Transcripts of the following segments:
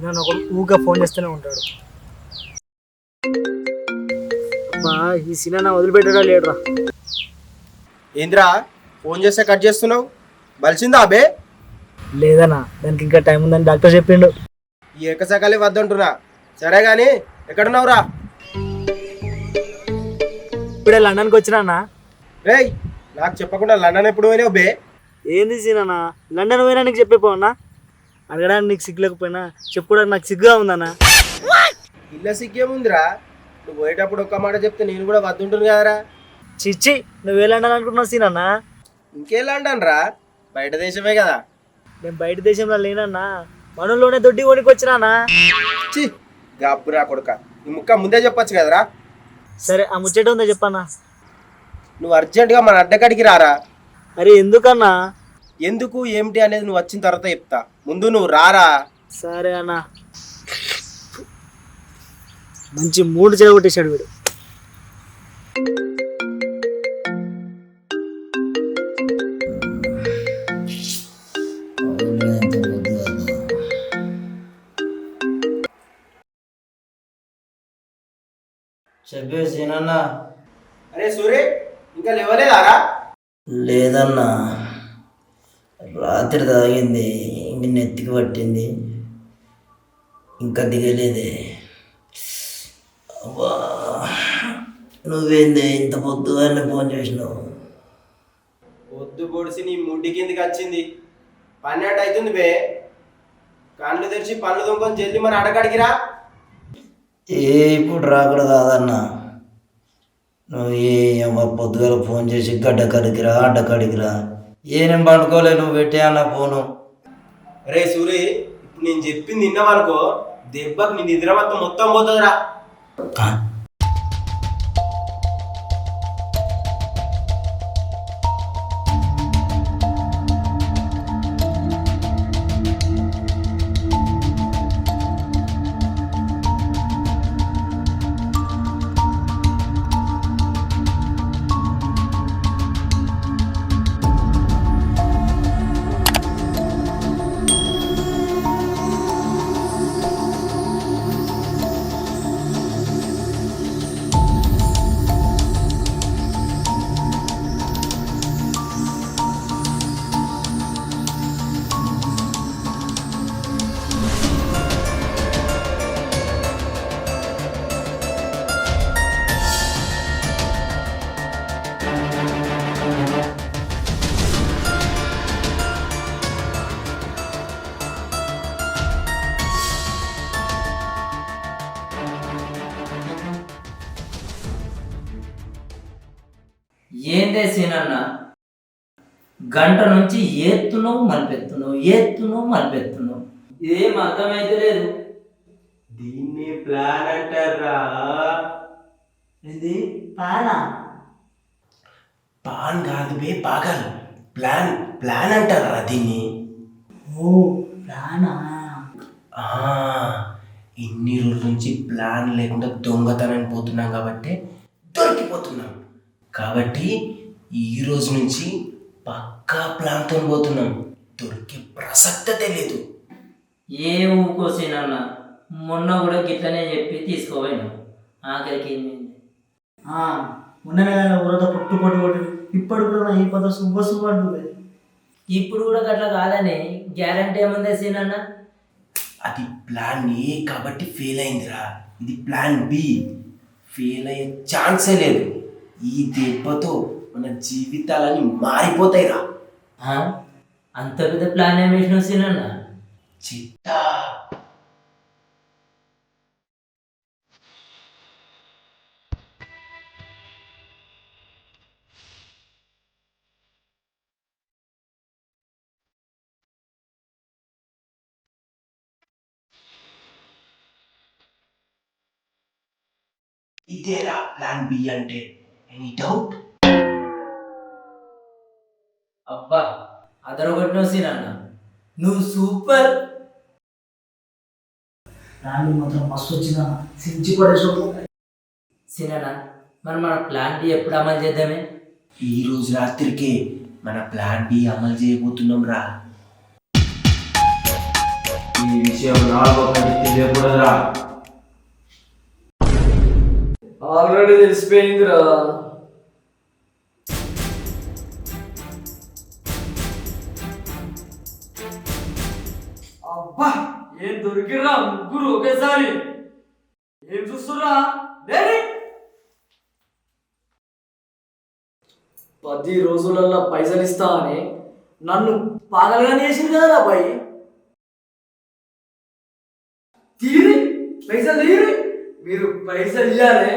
సీనా ఒకడు ఊగా ఫోన్ చేస్తూనే ఉంటాడు. అబ్బా ఈ సీనా వదిలిపెట్టడా లేడురా. ఏంద్రా ఫోన్ చేస్తే కట్ చేస్తున్నావు? బలిసిందా అబే? లేదన్నా, దానికి ఇంకా టైం ఉందని డాక్టర్ చెప్పిండు. ఈ ఎక్కసకాలే వద్దంటున్నా. సరే గాని ఎక్కడున్నావురా? ఇప్పుడే లండన్కి వచ్చినా అన్న. రేయ్ నాకు చెప్పకుండా లండన్ ఎప్పుడు పోయినావు బే? ఏంది సీనా, లండన్ పోయినా నీకు చెప్పిపోవన్నా? అడగడానికి నీకు సిగ్గు లేకపోయినా చెప్పుకోవడానికి నాకు సిగ్గుగా ఉందన్నా. ఇల్ల సిగ్గేముందిరా? నువ్వు పోయేటప్పుడు ఒక్క మాట చెప్తే నేను కూడా వద్దుంటుంది కదరా. చిచ్చి, నువ్వే లండన్ అనుకుంటున్నావు సీనా? ఇంకే లండన్ రా, బయట దేశమే కదా. నేను బయట దేశంలో లేనన్నా, మనలోనే దొడ్డి కొనికి వచ్చినానా. చి గబ్బురా కొడుక, ఈ ముక్క ముందే చెప్పొచ్చు కదరా. సరే ఆ ముచ్చట ఉందో చెప్పన్నా. నువ్వు అర్జెంటుగా మన అడ్డకాడికి రారా. అరే ఎందుకన్నా? ఎందుకు ఏమిటి అనేది నువ్వు వచ్చిన తర్వాత చెప్తా, ముందు నువ్వు రారా. సరే అన్నా. మంచి మూడు చెడగొట్టేశాడు వీడు. చెప్పేసేనన్నా. అరే సూర్య, ఇంకా లేవలేదారా? లేదన్నా, రాత్రి తాగింది, ఇంక నెత్తికి పట్టింది, ఇంకా దిగలేదే. అబ్బా, నువ్వేంది ఇంత పొద్దుగానే ఫోన్ చేసినావు? పొద్దు పొడిసి నీ ముడ్డి కిందికి వచ్చింది, 12 అవుతుంది బే. కళ్ళు తెరిచి పళ్ళు దొంగని జల్ది మన అడగడికి రా. ఇప్పుడు రాకూడదు కాదన్నా. నువ్వు పొద్దుగాల ఫోన్ చేసి గడ్డకడికిరా అడ్డకడికిరా, ఏనేం పండుకోలే, నువ్వు పెట్టే అన్న ఫోను. రే సూరి, ఇప్పుడు నేను చెప్పింది విన్నావనుకో, దెబ్బకి నీ నిద్ర మొత్తం పోతుందిరా. ఏందే సీనన్నా, గంట నుంచి ఏత్తున్నావు మలిపెత్తున్నావు, ఇదేం అర్థమైతే లేదు. దీన్ని ప్లాన్ అంటారా? ఇది పానా? పాన్ కాదు బే, పాగల్. ప్లాన్ అంటారా దీన్ని? ఓ ప్లానా? ఇన్ని రోజుల నుంచి ప్లాన్ లేకుండా దొంగతనాన్ని పోతున్నాం కాబట్టి దొరికిపోతున్నాం. కాబట్టి ఈ రోజు నుంచి పక్కా ప్లాన్తో పోతున్నాం, దొరికే ప్రసక్తే లేదు. ఏ ఊకోసేనన్నా, మొన్న కూడా గిట్లనే చెప్పి తీసుకోపోయినాం, ఆఖరికి ఏమైంది? ఉన్ననే ఊరంతా పొట్టు కొట్టి ఇప్పుడు కూడా ఈ పద శుభ అంటుంది. ఇప్పుడు కూడా గట్లా కాదని గ్యారంటీ ఏముంది సీనన్నా? అది ప్లాన్ ఏ కాబట్టి ఫెయిల్ అయిందిరా. ఇది ప్లాన్ బి, ఫెయిల్ అయ్యే ఛాన్సే లేదు. ఈ దెబ్బతో మన జీవితాలని మారిపోతాయిరా. అంత పెద్ద ప్లాన్ ఏం వేసినావు సీనన్నా? చిట్టా ఇదేరా ప్లాన్ బి అంటే. Any doubt? అబ్బా అదరగొట్టినావు సీనన్నా, నువ్వు సూపర్. ప్లాన్ మాత్రం మస్తు వచ్చిన సించి పడేసి సీనన్నా, మన ప్లాన్ బి ఎప్పుడు అమలు చేద్దామే? ఈ రోజు రాత్రికి మన ప్లాన్ బి అమలు చేయబోతున్నాం రా. ఈ విషయం నాకొకటి తెలియకూడదురా. ఆల్రెడీ తెలిసిపోయిందిరా. అబ్బా ఏం దొరికిరా ముగ్గురు ఒకేసారి. ఏం చూస్తుర్రా? 10 రోజులలో పైసలు ఇస్తా అని నన్ను పాగలుగా చేసింది కదా అబ్బాయి. తీరి పైసలు తీరి, మీరు పైసలు ఇవ్వాలి.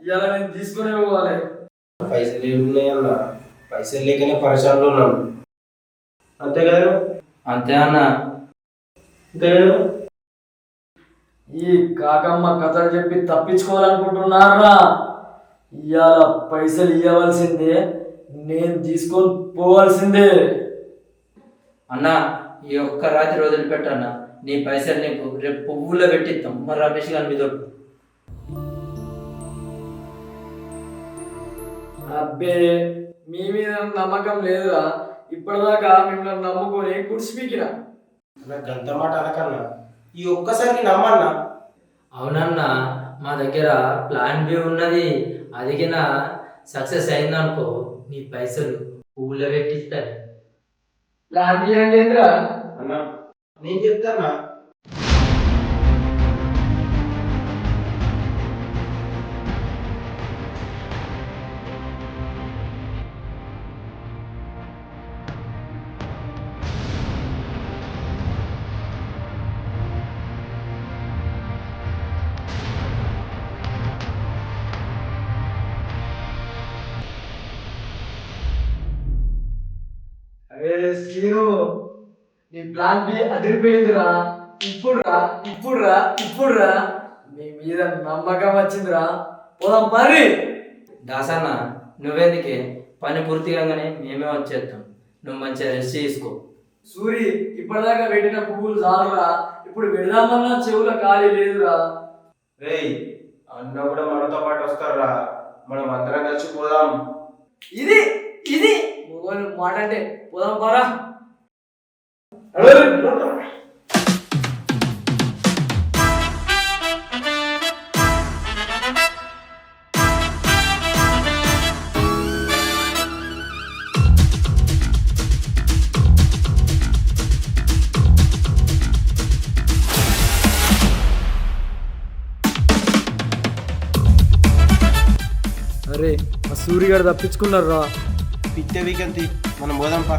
ఇవాళ నేను తీసుకునే పోవాలి. పైసలు ఏమున్నాయన్నా? పైసలు లేకనే పరిశ్రమలో ఉన్నాను. అంతే కదా? అంతే అన్న. అంతే కదా? ఈ కాకమ్మ కథలు చెప్పి తప్పించుకోవాలనుకుంటున్నారా? ఇవాళ పైసలు ఇవ్వవలసిందే, నేను తీసుకొని పోవాల్సిందే. అన్న ఈ ఒక్క రాత్రి వదిలిపెట్టన్న, నీ పైసలు నీకు రేపు పువ్వులో పెట్టిస్తాం. మరి రమేష్ గారి మీద అబ్బే మీ మీద నమ్మకం లేదురా. ఇప్పటిదాకా మిమ్మల్ని నమ్ముకొని కుడిసిపీకినా. నాకు అంత మాట అనకన్నా, ఈ ఒక్కసారికి నమ్మన్నా. అవునన్నా, మా దగ్గర ప్లాన్ బి ఉన్నది. అదిగిన సక్సెస్ అయిందనుకో నీ పైసలు పువ్వులో పెట్టిస్తారు. ప్లాన్ ఏంద్రా? అన్నా నేను చెప్తానా? అరే సీను, నీ ప్లాన్ బి అదిరిపోయిందిరా. ఇప్పుడురా మీ మీద నమ్మకం వచ్చిందిరా. పోదాం పరి. దాసన్న నువ్వెందుకే, పని పూర్తి కాగానే మేమే వచ్చేస్తాం. నువ్వు మంచిగా రెస్ట్ చేసుకో. సూరి, ఇప్పటిదాకా పెట్టిన పువ్వులు చాలురా. ఇప్పుడు పెడదామన్నా చెవుల ఖాళీ లేదురా. రేయ్ అన్న కూడా మనతో పాటు వస్తారా? మనం అందరం కలిసి పోదాం. ఇది మొగలు మాట అంటే పోదాం పారా. అరే ఆ సూర్యగాడు తప్పించుకున్నారా. పిచ్చ వీకంతి మనం పోదాంపా.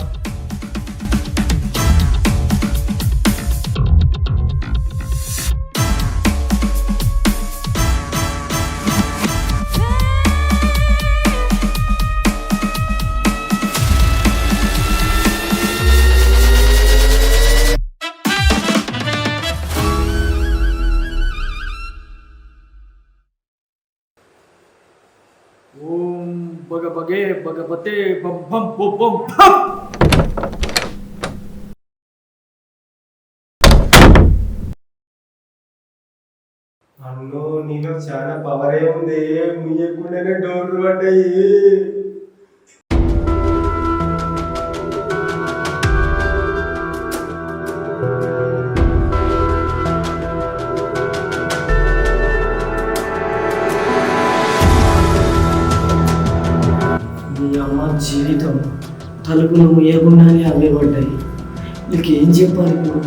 ఓం భగభగే భగవతే బం బం బం బం భం. అన్నో నీలో చాలా పవరే ఉంది. ముయ్యకుండానే డోర్లు పడ్డాయి. మీ అమ్మ జీవితం తలుపులు ముయ్యకుండానే అవే పడ్డాయి. నీకు ఏం చెప్పాలి ఇప్పుడు?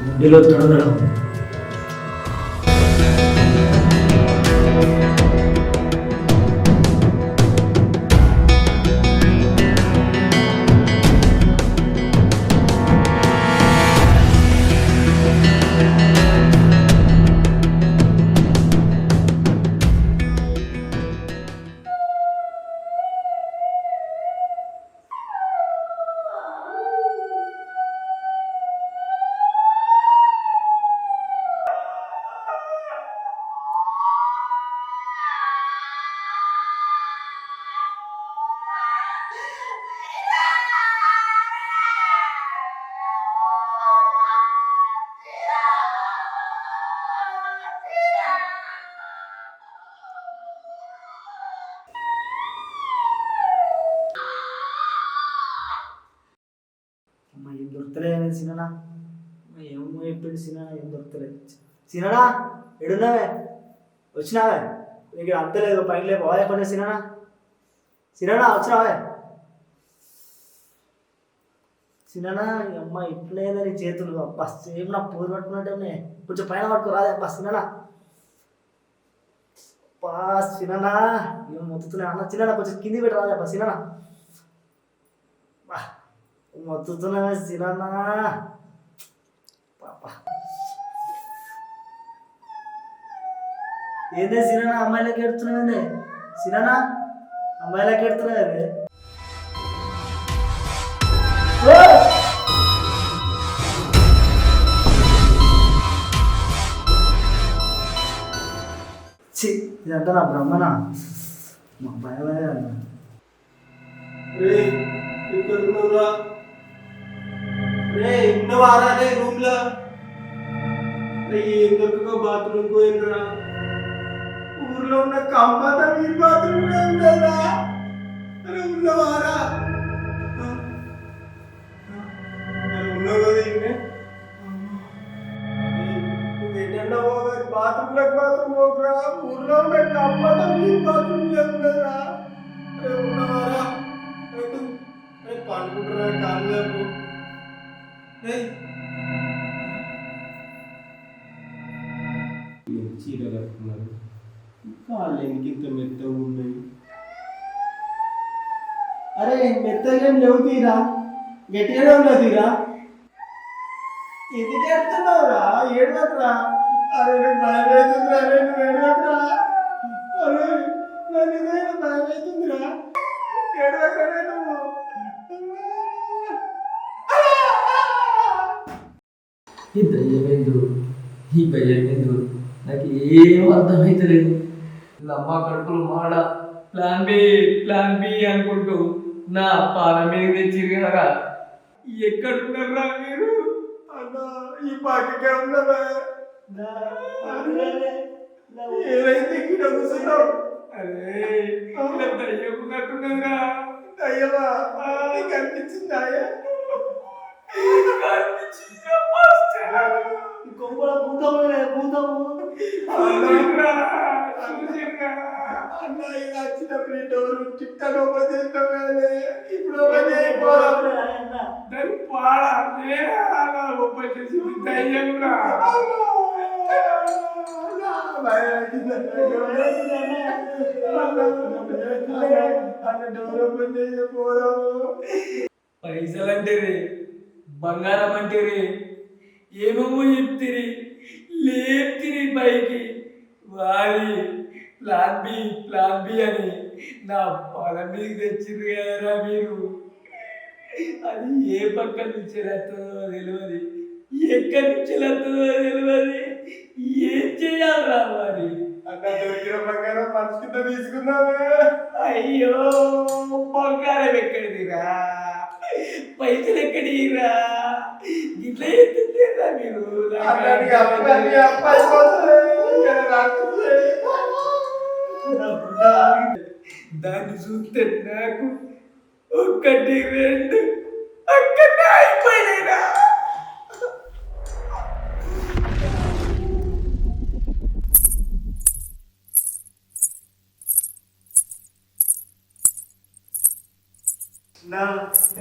గుండెలో తొడగడం. అమ్మ ఏం దొరుకుతలే సినిమా. ఏమో చెప్పిండు సినానా ఏం దొరుకుతలేదు. సినానా ఎడున్నావే? వచ్చినావే? నీకు అంతలేదు పైన లేవు బాగా పని సినానా. సినానా వచ్చినావే? సినానా ఈ అమ్మ ఇట్లేదా నీ చేతులు అబ్బా సేమ్ నా పూరు పట్టుకున్నట్టే కొంచెం పైన పట్టుకోరాదే అబ్బా సినానా. అబ్బా సినానా ఏం మొత్తుతున్నాయి అన్న సినానా కొంచెం కింది పెట్టి రాదే అబ్బా సినానా. మొత్తుతున్నావే సినానా. పాప ఏందే సినానా అమ్మాయిలకి ఎడుతున్నావేందే సినానా? అమ్మాయిలకి ఎడుతున్నావే? చి ఇదంతా నా బ్రహ్మనా మా భయమే. ఉన్నవారా రూమ్ లో ఎందుకు బాత్రూమ్ పోయినరా? ఊర్లో ఉన్న కంపత మీరు బాత్రూమ్ లో ఉండదా? అరే ఉన్నవారా? ఉన్నావు కదా ఇంకా నువ్వేటన్నా పోగా బాత్రూమ్లోకి మాత్రం పోకురా. ఊర్లో ఉన్న కంపత మీరు బాత్రూమ్ లో ఉండదా? అరే ఉన్నవారా? అరే పండుకుంటారా కాళ్ళు చీర కట్టుకున్నారు. కాళ్ళు ఇంత మెత్తగా ఉన్నాయి. అరే మెత్తగా లేవు తీరా, గట్టిగానే ఉన్నా తీరా. ఎందుకు ఏడుతున్నావురా? ఏడవకురా. అరే నాకు భయం అవుతుందిరా. అరే నువ్వు ఏడవకురా. అరే నాకు నిజంగా భయం అవుతుందిరా. ఏడవకురా నువ్వు. ఈ దయ్యమేందు ఈ భయమేందు నాకు ఏం అర్థమవుతలేదు. అమ్మ కడుపులు మాడ ప్లాన్ బి అనుకుంటూ నా పాల మీద తెచ్చిరు కదరా. ఎక్కడున్నారా మీరు? అన్నా ఈ పాటికే ఉన్నవే. ఏదైతే ఇక్కడ కూర్చున్నావు? అరే ఇలా దయ్యకున్నట్టున్నదిరా. దయ్యమా? నీకు అనిపించిందా? కొంపల భూతము భూతము అన్న ఇలా వచ్చినప్పుడు డోర్ టిక్టాక్ ఓపెన్ చేసినామే. ఇప్పుడు ఓపెన్ చేయకపోవడం దాన్ని పాడా ఓపెన్ చేసి దయ్యంగా డోర్ ఓపెన్ చేయకపోవడం. పైసలు అంటేరి బంగారం అంటేరి ఏమేమో చెప్తిరి లేపుతిరి పైకి వారి ప్లాన్ బి అని నా పొలం మీద తెచ్చిర్రు కదరా మీరు. అది ఏ పక్క నుంచి వస్తుందో తెలియదు, ఎక్కడి నుంచి వస్తుందో తెలియదు. ఏం చేయాలరా మరి? అన్న దొరికిన బంగారం మనసు కింద తీసుకున్నావే. అయ్యో బంగారం ఎక్కడిదిరా? పైసలు ఎక్కడిరా? ఇట్లా ఎత్తుందేరా మీరు? దాన్ని చూస్తే నాకు ఒకటి రెండు అక్కడ అయిపోయినా.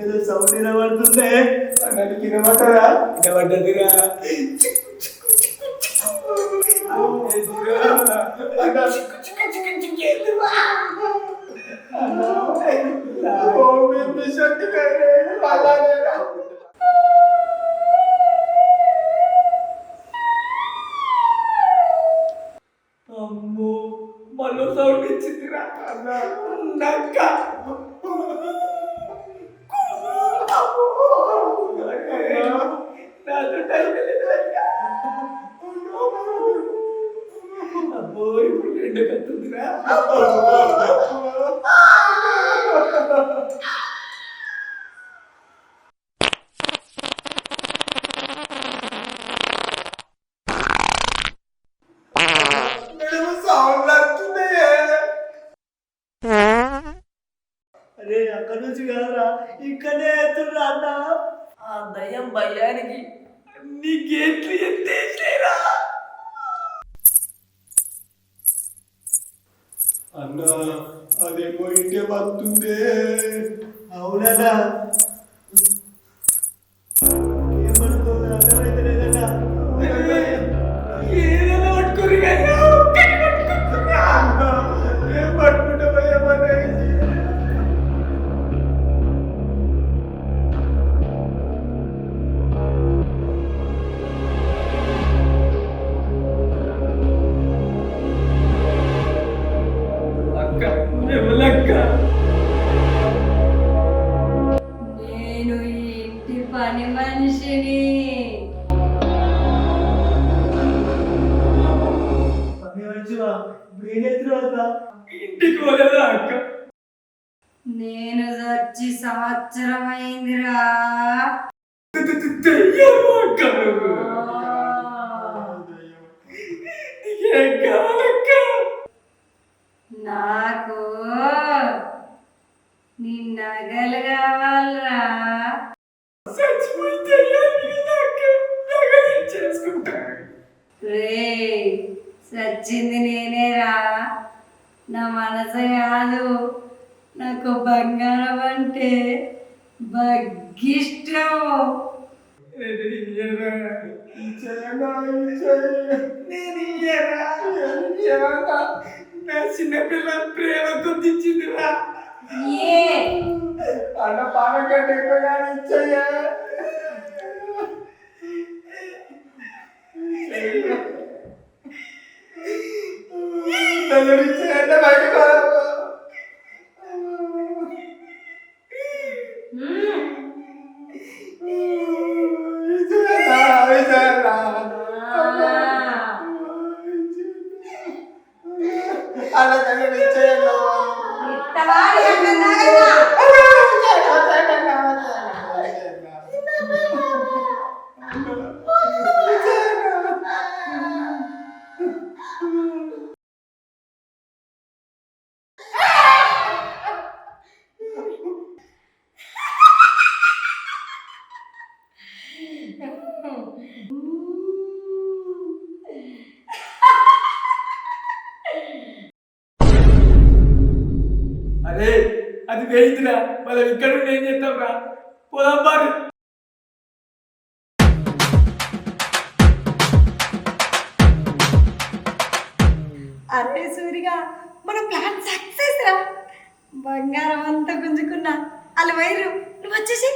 ఏదో సౌండ్ వినబడుతుందే. అన్నకి వినమంటారా? వినబడ్డదిరా. అమ్మో మళ్ళీ సౌండ్ ఇచ్చిందిరా. నక్క నాతో టైం లేదు. అబ్బో ఇప్పుడు రెండు కత్తుందిరా. అరే అక్కడ నుంచి కాదురా ఇక్కడే ఎత్తున్నా అన్న. ఆ దయ్యం భయానికి నీ గేట్లు ఎత్తేసిరా అన్నా అదేమో ఇంటే వస్తుందే. అవునన్నా ఏమనుకోదు అర్థమైతలేదన్నా. ఏదైనా పట్టుకుని ఏం పట్టుకుంటావో ఏమన్నా అక్క ఎవలక్క నేను ఈ ఇంటి పని మనిషిని. పని మంచివా మీరెత్తురా ఇంటికి పోలేదా అక్క నేను వచ్చి సంవత్సరం అయిందిరా. దెయ్యమా అక్క నువ్వు? నీకేం కావాలక్క? నాకు నీ నగలు కావాలరా. చచ్చిపోతే అక్క నగలు చేసుకుంటా. రే సచ్చింది నేనేరా, నా మనసు కాదు. నాకు బంగారం అంటే బగ్గిష్టం. నేను ఇయ్యరా. నా చిన్నపిల్ల ప్రేమ గుర్తించిందిరా. ఏ అన్న పానం కంటే ఎక్కువగా ఇచ్చయ్యా. నన్ను ఇచ్చేయండి బయటకు అలా నన్ను ఇచ్చేయండి. ఇత్తవాడి అంటే నగలా. అరే అది వేయిందిరా, మనం ఇక్కడ ఉండి ఏం చేస్తాం రా, పోదాం బారి. అరే సూరిగా మన ప్లాన్ సక్సెస్ రా. బంగారం అంతా గుంజుకున్నా. వాళ్ళు వైరు నువ్వు వచ్చేసి